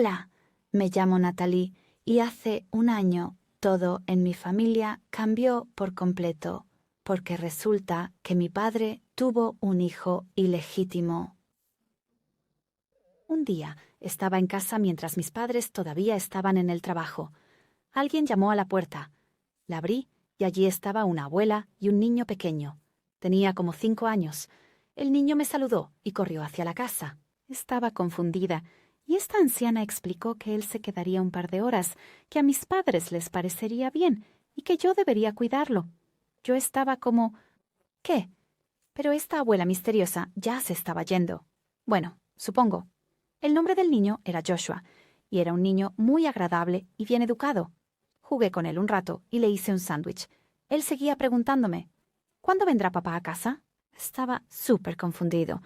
Hola, me llamo Natalie y hace un año todo en mi familia cambió por completo, porque resulta que mi padre tuvo un hijo ilegítimo. Un día estaba en casa mientras mis padres todavía estaban en el trabajo. Alguien llamó a la puerta. La abrí y allí estaba una abuela y un niño pequeño. Tenía como 5 años. El niño me saludó y corrió hacia la casa. Estaba confundida, y esta anciana explicó que él se quedaría un par de horas, que a mis padres les parecería bien y que yo debería cuidarlo. Yo estaba como... ¿Qué? Pero esta abuela misteriosa ya se estaba yendo. Bueno, supongo. El nombre del niño era Joshua, y era un niño muy agradable y bien educado. Jugué con él un rato y le hice un sándwich. Él seguía preguntándome, ¿cuándo vendrá papá a casa? Estaba súper confundido.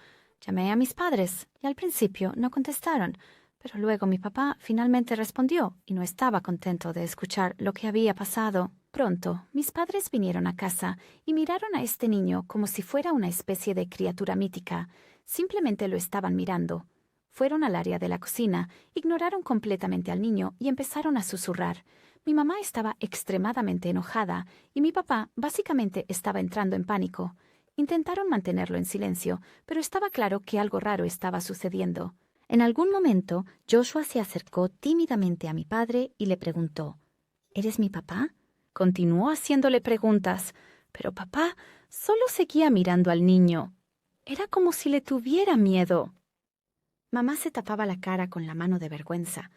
Llamé a mis padres y al principio no contestaron, pero luego mi papá finalmente respondió y no estaba contento de escuchar lo que había pasado. Pronto, mis padres vinieron a casa y miraron a este niño como si fuera una especie de criatura mítica. Simplemente lo estaban mirando. Fueron al área de la cocina, ignoraron completamente al niño y empezaron a susurrar. Mi mamá estaba extremadamente enojada y mi papá básicamente estaba entrando en pánico. Intentaron mantenerlo en silencio, pero estaba claro que algo raro estaba sucediendo. En algún momento, Joshua se acercó tímidamente a mi padre y le preguntó, ¿Eres mi papá? Continuó haciéndole preguntas, pero papá solo seguía mirando al niño. Era como si le tuviera miedo. Mamá se tapaba la cara con la mano de vergüenza.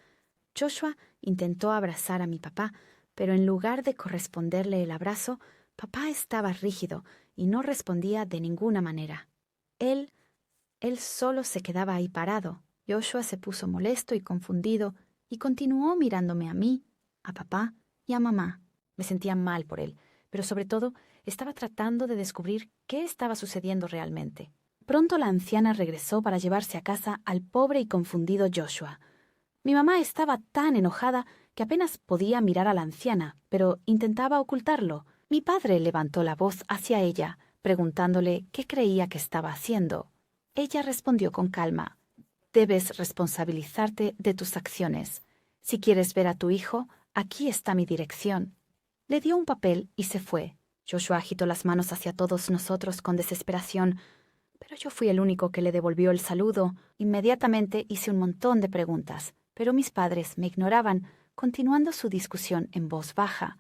Joshua intentó abrazar a mi papá, pero en lugar de corresponderle el abrazo, papá estaba rígido y no respondía de ninguna manera. Él solo se quedaba ahí parado. Joshua se puso molesto y confundido y continuó mirándome a mí, a papá y a mamá. Me sentía mal por él, pero sobre todo estaba tratando de descubrir qué estaba sucediendo realmente. Pronto la anciana regresó para llevarse a casa al pobre y confundido Joshua. Mi mamá estaba tan enojada que apenas podía mirar a la anciana, pero intentaba ocultarlo. Mi padre levantó la voz hacia ella, preguntándole qué creía que estaba haciendo. Ella respondió con calma, «Debes responsabilizarte de tus acciones. Si quieres ver a tu hijo, aquí está mi dirección». Le dio un papel y se fue. Joshua agitó las manos hacia todos nosotros con desesperación, pero yo fui el único que le devolvió el saludo. Inmediatamente hice un montón de preguntas, pero mis padres me ignoraban, continuando su discusión en voz baja.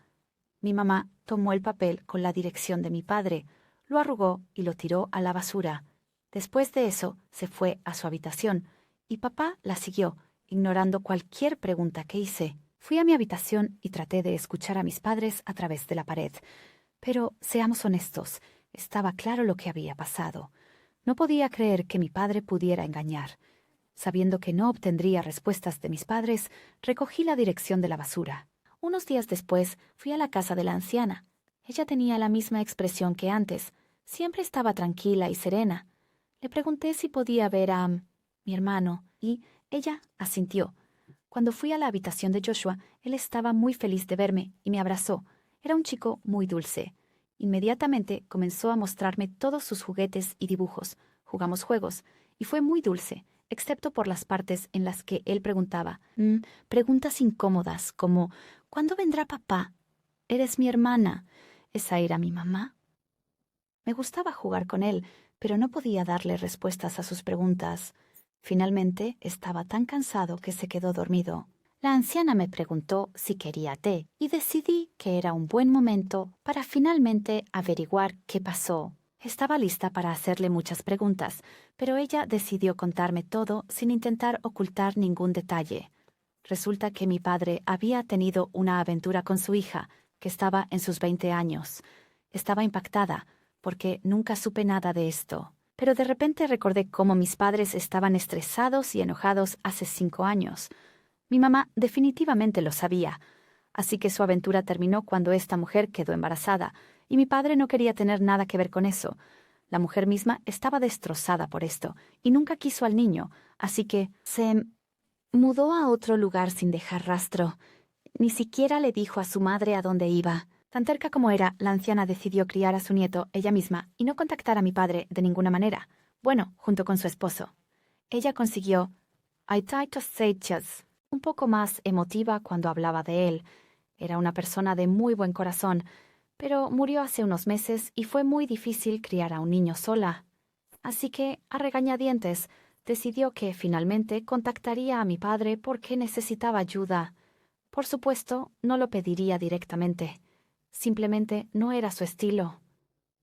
Mi mamá tomó el papel con la dirección de mi padre, lo arrugó y lo tiró a la basura. Después de eso, se fue a su habitación, y papá la siguió, ignorando cualquier pregunta que hice. Fui a mi habitación y traté de escuchar a mis padres a través de la pared. Pero, seamos honestos, estaba claro lo que había pasado. No podía creer que mi padre pudiera engañar. Sabiendo que no obtendría respuestas de mis padres, recogí la dirección de la basura. Unos días después fui a la casa de la anciana. Ella tenía la misma expresión que antes. Siempre estaba tranquila y serena. Le pregunté si podía ver a mi hermano, y ella asintió. Cuando fui a la habitación de Joshua, él estaba muy feliz de verme y me abrazó. Era un chico muy dulce. Inmediatamente comenzó a mostrarme todos sus juguetes y dibujos. Jugamos juegos, y fue muy dulce, excepto por las partes en las que él preguntaba. Preguntas incómodas, como ¿cuándo vendrá papá? ¿Eres mi hermana? ¿Esa era mi mamá? Me gustaba jugar con él, pero no podía darle respuestas a sus preguntas. Finalmente estaba tan cansado que se quedó dormido. La anciana me preguntó si quería té y decidí que era un buen momento para finalmente averiguar qué pasó. Estaba lista para hacerle muchas preguntas, pero ella decidió contarme todo sin intentar ocultar ningún detalle. Resulta que mi padre había tenido una aventura con su hija, que estaba en sus 20 años. Estaba impactada, porque nunca supe nada de esto. Pero de repente recordé cómo mis padres estaban estresados y enojados hace 5 años. Mi mamá definitivamente lo sabía, así que su aventura terminó cuando esta mujer quedó embarazada, y mi padre no quería tener nada que ver con eso. La mujer misma estaba destrozada por esto, y nunca quiso al niño, así que se mudó a otro lugar sin dejar rastro. Ni siquiera le dijo a su madre a dónde iba. Tan terca como era, la anciana decidió criar a su nieto ella misma y no contactar a mi padre de ninguna manera. Bueno, junto con su esposo. Ella consiguió Aitaitos Seichas, un poco más emotiva cuando hablaba de él. Era una persona de muy buen corazón, pero murió hace unos meses y fue muy difícil criar a un niño sola. Así que, a regañadientes, decidió que finalmente contactaría a mi padre porque necesitaba ayuda. Por supuesto, no lo pediría directamente. Simplemente no era su estilo.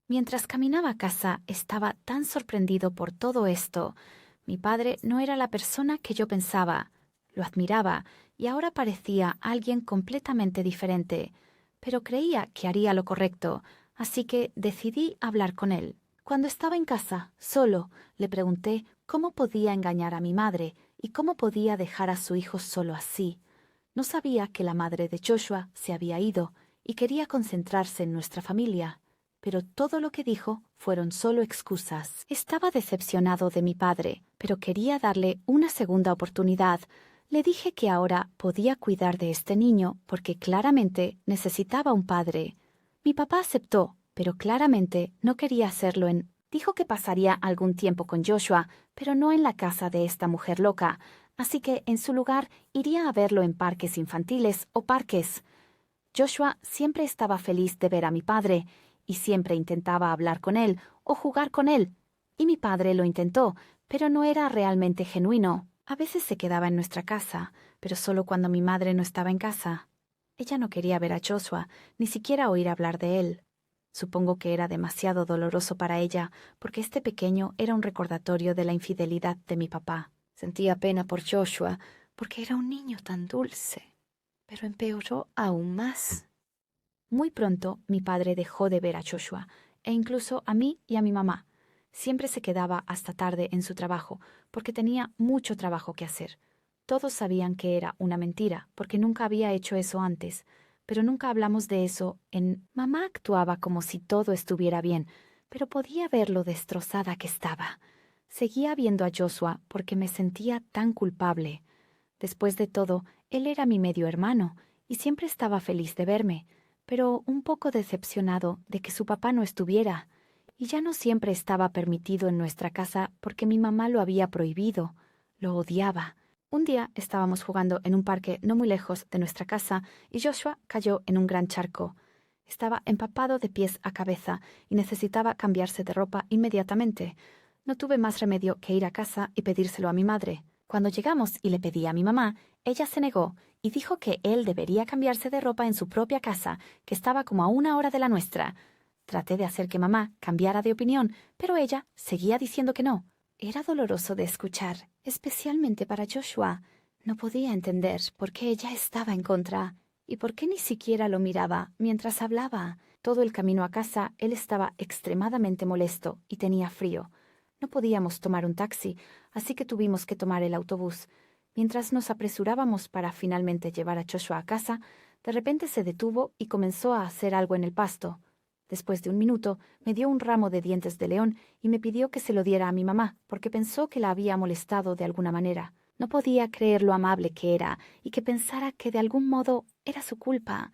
Mientras caminaba a casa, estaba tan sorprendido por todo esto. Mi padre no era la persona que yo pensaba. Lo admiraba y ahora parecía alguien completamente diferente. Pero creía que haría lo correcto, así que decidí hablar con él. Cuando estaba en casa, solo, le pregunté cómo podía engañar a mi madre y cómo podía dejar a su hijo solo así. No sabía que la madre de Joshua se había ido y quería concentrarse en nuestra familia. Pero todo lo que dijo fueron solo excusas. Estaba decepcionado de mi padre, pero quería darle una segunda oportunidad. Le dije que ahora podía cuidar de este niño porque claramente necesitaba un padre. Mi papá aceptó, pero claramente no quería hacerlo en... Dijo que pasaría algún tiempo con Joshua, pero no en la casa de esta mujer loca, así que en su lugar iría a verlo en parques infantiles o parques. Joshua siempre estaba feliz de ver a mi padre, y siempre intentaba hablar con él o jugar con él. Y mi padre lo intentó, pero no era realmente genuino. A veces se quedaba en nuestra casa, pero solo cuando mi madre no estaba en casa. Ella no quería ver a Joshua, ni siquiera oír hablar de él. Supongo que era demasiado doloroso para ella, porque este pequeño era un recordatorio de la infidelidad de mi papá. Sentía pena por Joshua, porque era un niño tan dulce. Pero empeoró aún más. Muy pronto mi padre dejó de ver a Joshua, e incluso a mí y a mi mamá. Siempre se quedaba hasta tarde en su trabajo, porque tenía mucho trabajo que hacer. Todos sabían que era una mentira, porque nunca había hecho eso antes, pero nunca hablamos de eso en... Mamá actuaba como si todo estuviera bien, pero podía ver lo destrozada que estaba. Seguía viendo a Joshua porque me sentía tan culpable. Después de todo, él era mi medio hermano, y siempre estaba feliz de verme, pero un poco decepcionado de que su papá no estuviera, y ya no siempre estaba permitido en nuestra casa porque mi mamá lo había prohibido. Lo odiaba. Un día estábamos jugando en un parque no muy lejos de nuestra casa y Joshua cayó en un gran charco. Estaba empapado de pies a cabeza y necesitaba cambiarse de ropa inmediatamente. No tuve más remedio que ir a casa y pedírselo a mi madre. Cuando llegamos y le pedí a mi mamá, ella se negó y dijo que él debería cambiarse de ropa en su propia casa, que estaba como a 1 hora de la nuestra. Traté de hacer que mamá cambiara de opinión, pero ella seguía diciendo que no. Era doloroso de escuchar, especialmente para Joshua. No podía entender por qué ella estaba en contra y por qué ni siquiera lo miraba mientras hablaba. Todo el camino a casa él estaba extremadamente molesto y tenía frío. No podíamos tomar un taxi, así que tuvimos que tomar el autobús. Mientras nos apresurábamos para finalmente llevar a Joshua a casa, de repente se detuvo y comenzó a hacer algo en el pasto. Después de un minuto, me dio un ramo de dientes de león y me pidió que se lo diera a mi mamá, porque pensó que la había molestado de alguna manera. No podía creer lo amable que era y que pensara que de algún modo era su culpa.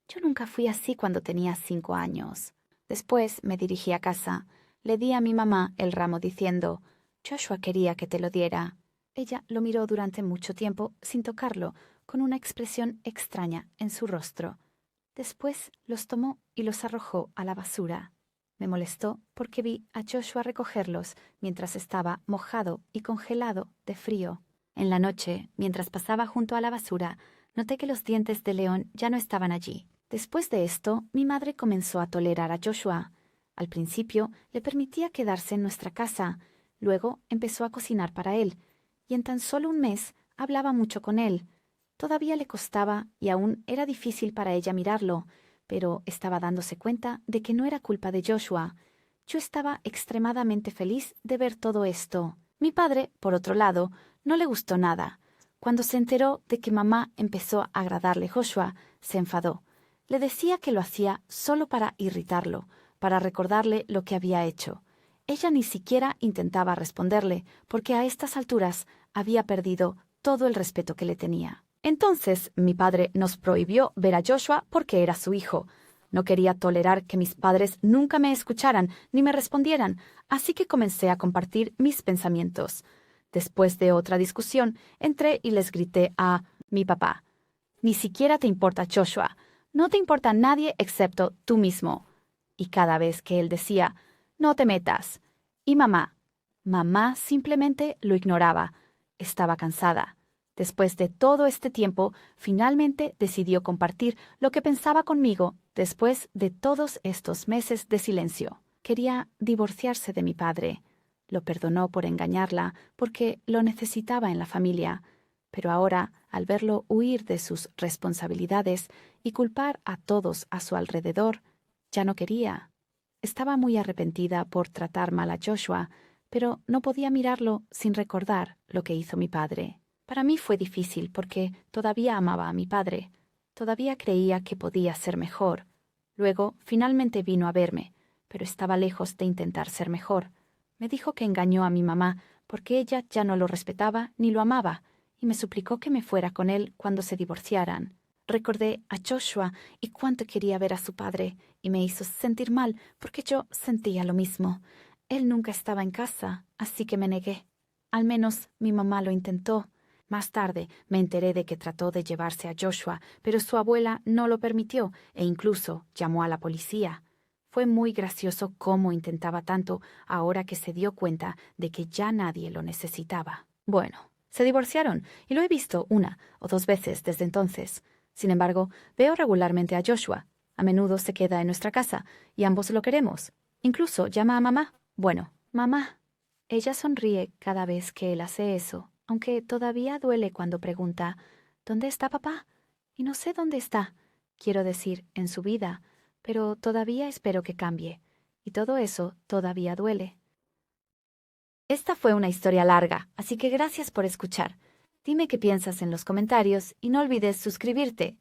Yo nunca fui así cuando tenía 5 años. Después me dirigí a casa. Le di a mi mamá el ramo diciendo, «Joshua quería que te lo diera». Ella lo miró durante mucho tiempo sin tocarlo, con una expresión extraña en su rostro. Después los tomó y los arrojó a la basura. Me molestó porque vi a Joshua recogerlos mientras estaba mojado y congelado de frío. En la noche, mientras pasaba junto a la basura, noté que los dientes de león ya no estaban allí. Después de esto, mi madre comenzó a tolerar a Joshua. Al principio, le permitía quedarse en nuestra casa. Luego empezó a cocinar para él. Y en tan solo un mes hablaba mucho con él. Todavía le costaba y aún era difícil para ella mirarlo, pero estaba dándose cuenta de que no era culpa de Joshua. Yo estaba extremadamente feliz de ver todo esto. Mi padre, por otro lado, no le gustó nada. Cuando se enteró de que mamá empezó a agradarle Joshua, se enfadó. Le decía que lo hacía solo para irritarlo, para recordarle lo que había hecho. Ella ni siquiera intentaba responderle, porque a estas alturas había perdido todo el respeto que le tenía. Entonces mi padre nos prohibió ver a Joshua porque era su hijo. No quería tolerar que mis padres nunca me escucharan ni me respondieran, así que comencé a compartir mis pensamientos. Después de otra discusión, entré y les grité a Mi papá: ni siquiera te importa Joshua. No te importa nadie excepto tú mismo. Y cada vez que él decía: no te metas. Y mamá simplemente lo ignoraba. Estaba cansada. Después de todo este tiempo, finalmente decidió compartir lo que pensaba conmigo después de todos estos meses de silencio. Quería divorciarse de mi padre. Lo perdonó por engañarla, porque lo necesitaba en la familia. Pero ahora, al verlo huir de sus responsabilidades y culpar a todos a su alrededor, ya no quería. Estaba muy arrepentida por tratar mal a Joshua, pero no podía mirarlo sin recordar lo que hizo mi padre. Para mí fue difícil porque todavía amaba a mi padre. Todavía creía que podía ser mejor. Luego, finalmente vino a verme, pero estaba lejos de intentar ser mejor. Me dijo que engañó a mi mamá porque ella ya no lo respetaba ni lo amaba, y me suplicó que me fuera con él cuando se divorciaran. Recordé a Joshua y cuánto quería ver a su padre, y me hizo sentir mal porque yo sentía lo mismo. Él nunca estaba en casa, así que me negué. Al menos mi mamá lo intentó. Más tarde me enteré de que trató de llevarse a Joshua, pero su abuela no lo permitió e incluso llamó a la policía. Fue muy gracioso cómo intentaba tanto ahora que se dio cuenta de que ya nadie lo necesitaba. Bueno, se divorciaron y lo he visto 1 o 2 veces desde entonces. Sin embargo, veo regularmente a Joshua. A menudo se queda en nuestra casa y ambos lo queremos. Incluso llama a mamá. Bueno, mamá. Ella sonríe cada vez que él hace eso, aunque todavía duele cuando pregunta: ¿dónde está papá? Y no sé dónde está. Quiero decir, en su vida, pero todavía espero que cambie. Y todo eso todavía duele. Esta fue una historia larga, así que gracias por escuchar. Dime qué piensas en los comentarios y no olvides suscribirte.